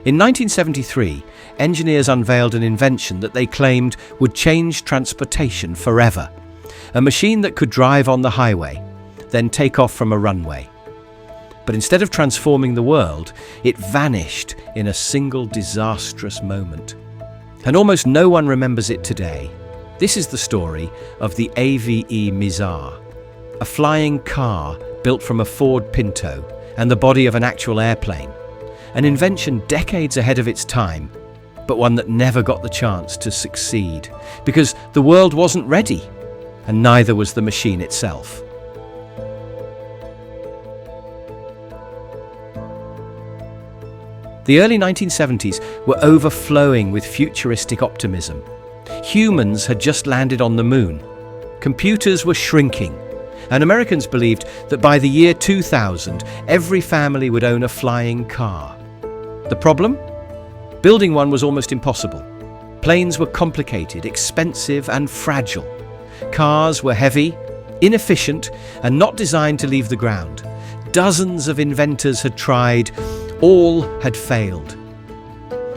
In 1973, engineers unveiled an invention that they claimed would change transportation forever. A machine that could drive on the highway, then take off from a runway. But instead of transforming the world, it vanished in a single disastrous moment. And almost no one remembers it today. This is the story of the AVE Mizar, a flying car built from a Ford Pinto and the body of an actual airplane. An invention decades ahead of its time, but one that never got the chance to succeed because the world wasn't ready, and neither was the machine itself. The early 1970s were overflowing with futuristic optimism. Humans had just landed on the moon. Computers were shrinking, and Americans believed that by the year 2000, every family would own a flying car. The problem? Building one was almost impossible. Planes were complicated, expensive, and fragile. Cars were heavy, inefficient, and not designed to leave the ground. Dozens of inventors had tried, all had failed.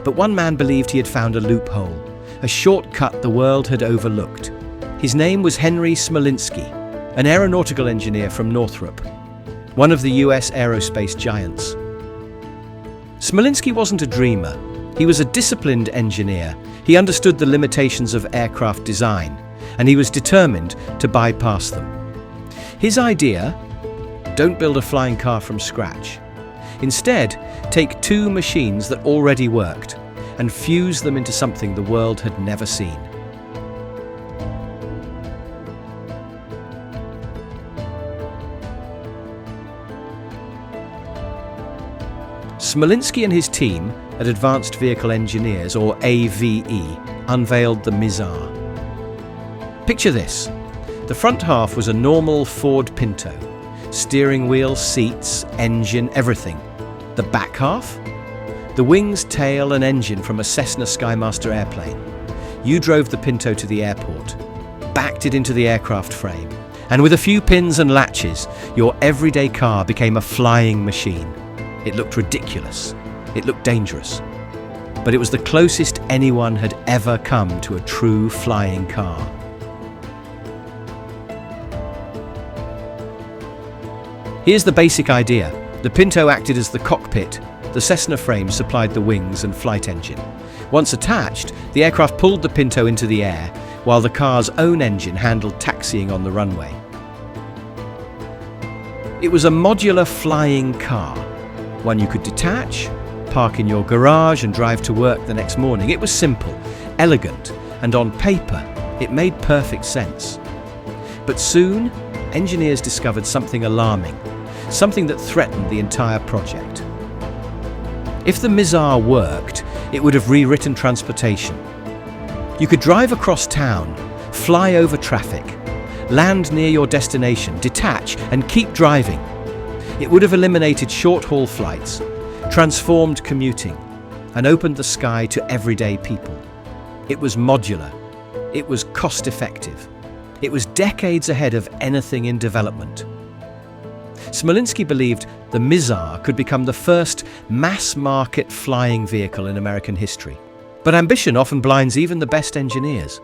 But one man believed he had found a loophole, a shortcut the world had overlooked. His name was Henry Smolinski, an aeronautical engineer from Northrop, one of the US aerospace giants. Smolinski wasn't a dreamer. He was a disciplined engineer. He understood the limitations of aircraft design, and he was determined to bypass them. His idea: don't build a flying car from scratch. Instead, take two machines that already worked and fuse them into something the world had never seen. Smolinski and his team at Advanced Vehicle Engineers, or AVE, unveiled the Mizar. Picture this. The front half was a normal Ford Pinto. Steering wheel, seats, engine, everything. The back half? The wings, tail and engine from a Cessna Skymaster airplane. You drove the Pinto to the airport, backed it into the aircraft frame, and with a few pins and latches, your everyday car became a flying machine. It looked ridiculous. It looked dangerous. But it was the closest anyone had ever come to a true flying car. Here's the basic idea. The Pinto acted as the cockpit. The Cessna frame supplied the wings and flight engine. Once attached, the aircraft pulled the Pinto into the air, while the car's own engine handled taxiing on the runway. It was a modular flying car, one you could detach, park in your garage and drive to work the next morning. It was simple, elegant, and on paper, it made perfect sense. But soon, engineers discovered something alarming, something that threatened the entire project. If the Mizar worked, it would have rewritten transportation. You could drive across town, fly over traffic, land near your destination, detach, and keep driving. It would have eliminated short-haul flights, transformed commuting, and opened the sky to everyday people. It was modular. It was cost-effective. It was decades ahead of anything in development. Smolinski believed the Mizar could become the first mass-market flying vehicle in American history. But ambition often blinds even the best engineers.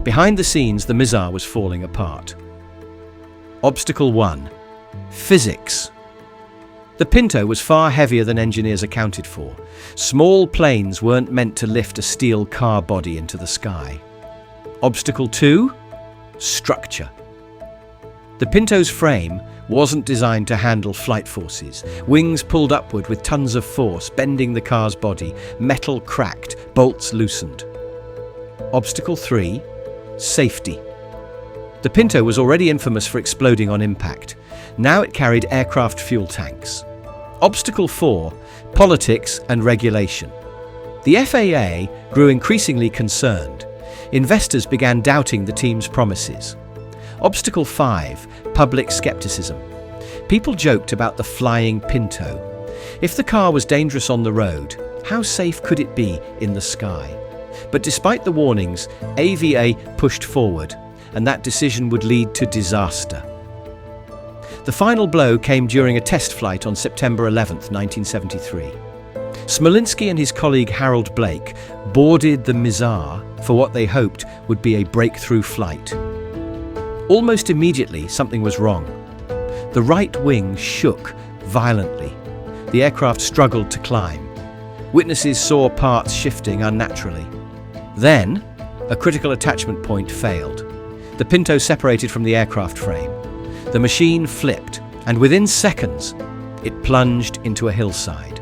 Behind the scenes, the Mizar was falling apart. Obstacle 1. Physics. The Pinto was far heavier than engineers accounted for. Small planes weren't meant to lift a steel car body into the sky. Obstacle 2. Structure. The Pinto's frame wasn't designed to handle flight forces. Wings pulled upward with tons of force, bending the car's body. Metal cracked, bolts loosened. Obstacle 3. Safety. The Pinto was already infamous for exploding on impact. Now it carried aircraft fuel tanks. Obstacle 4. Politics and regulation. The FAA grew increasingly concerned. Investors began doubting the team's promises. Obstacle 5. Public skepticism. People joked about the flying Pinto. If the car was dangerous on the road, how safe could it be in the sky? But despite the warnings, AVA pushed forward, and that decision would lead to disaster. The final blow came during a test flight on September 11, 1973. Smolinski and his colleague Harold Blake boarded the Mizar for what they hoped would be a breakthrough flight. Almost immediately, something was wrong. The right wing shook violently. The aircraft struggled to climb. Witnesses saw parts shifting unnaturally. Then, a critical attachment point failed. The Pinto separated from the aircraft frame. The machine flipped, and within seconds, it plunged into a hillside.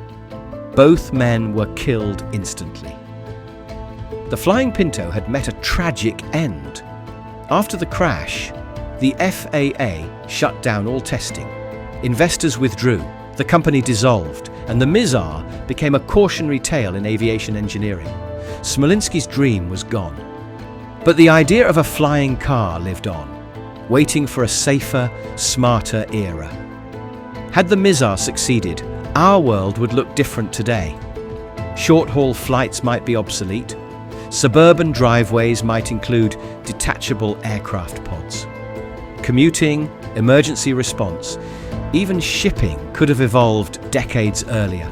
Both men were killed instantly. The flying Pinto had met a tragic end. After the crash, the FAA shut down all testing. Investors withdrew, the company dissolved, and the Mizar became a cautionary tale in aviation engineering. Smolinski's dream was gone. But the idea of a flying car lived on, waiting for a safer, smarter era. Had the Mizar succeeded, our world would look different today. Short-haul flights might be obsolete. Suburban driveways might include detachable aircraft pods. Commuting, emergency response, even shipping could have evolved decades earlier.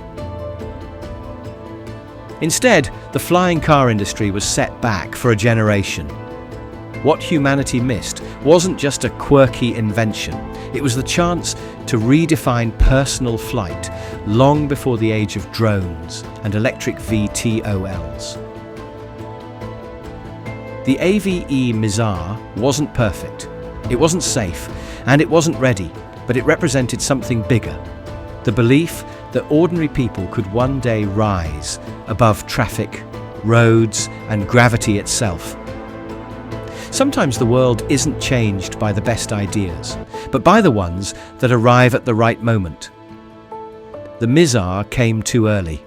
Instead, the flying car industry was set back for a generation. What humanity missed wasn't just a quirky invention, it was the chance to redefine personal flight long before the age of drones and electric VTOLs. The AVE Mizar wasn't perfect, it wasn't safe, and it wasn't ready, but it represented something bigger. The belief that ordinary people could one day rise above traffic, roads, and gravity itself. Sometimes the world isn't changed by the best ideas, but by the ones that arrive at the right moment. The Mizar came too early,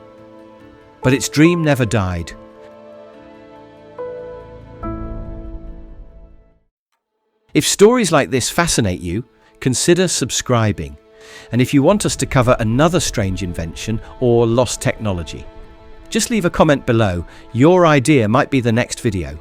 but its dream never died. If stories like this fascinate you, consider subscribing. And if you want us to cover another strange invention or lost technology, just leave a comment below. Your idea might be the next video.